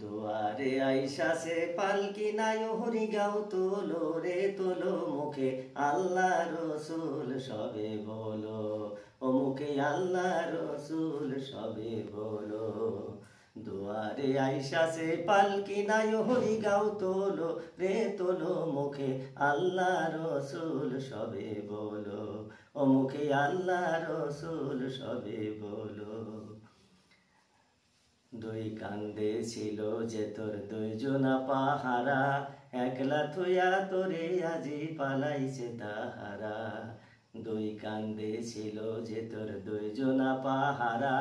দুয়ারে আইসাছে পালকি নাই হরি গাও তোলো রে তোলো মুখে আল্লাহ রসুল সবে বলো, ও মুখে আল্লাহ রসুল সবে বলো। দুয়ারে আইসাছে পালকি নাই হরি গাও তোলো রে তোলো মুখে আল্লাহ রসুল সবে বলো, ও মুখে আল্লাহ রসুল সবে বলো। দুই কান্দে ছিল যে তোর দুইজনা পাহারা, একলা থইয়া তোরে আজি পালাইছে তাহারা। দুই কান্দে ছিল যে তোর দুইজনা পাহারা,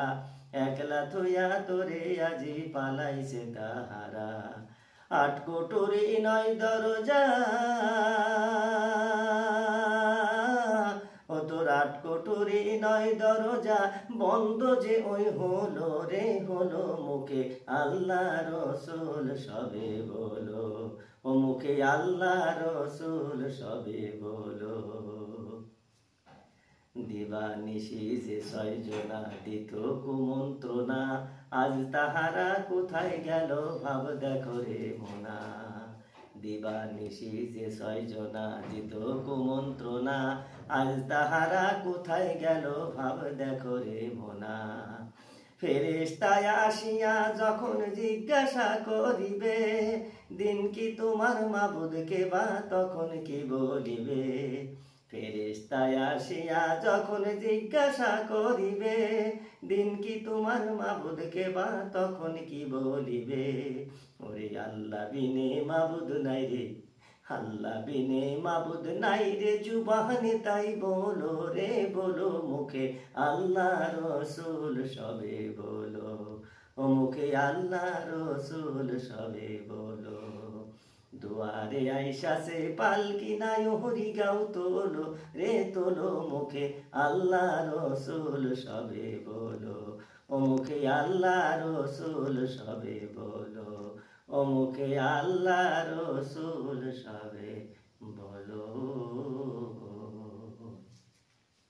একলা থইয়া তোরে আজি পালাইছে তাহারা। আট কোটরি নয় দরজা, ও তোর আট কোটরি নয় দরজা, বন্ধ যে ওই হলো রে হলো মুখে আল্লাহ রসুল সবে বলো, ও মুখে আল্লাহ রসুল সবে বলো। দিবানিশি যে ছয়জনা দিত কুমন্ত্রণা, আজ তাহারা কোথায় গেল ভাব দেখো রে মোনা। দিবানিশি যে ছয়জনা দিত কুমন্ত্রণা, আজ তাহারা কোথায় গেল ভাব দেখো রে মোনা। ফেরেশতায় আসিয়া যখন জিজ্ঞাসা করিবে, দিন কি তোমার মাবুদকে বা তখন কি বলিবে। ফেরেশতায় আসিয়া যখন জিজ্ঞাসা করিবে, দিন কি তোমার মাবুদকে বা তখন কি বলিবে। ওরে আল্লাহ বিনে মাবুদ নাই রে, আল্লাহ বিনে মাবুদ নাই রে, জুবানে তাই বলো রে বলো মুখে আল্লাহ রসুল সবে বলো, ও মুখে আল্লাহ রসুল সবে বলো। দুয়ারে আইসাছে পালকি নাই হরি গাও তোলো রে তোলো মুখে আল্লাহ রসুল সবে বলো, ও মুখে আল্লাহ রসুল সবে বলো, ও মুখে আল্লাহ রসুল সবে।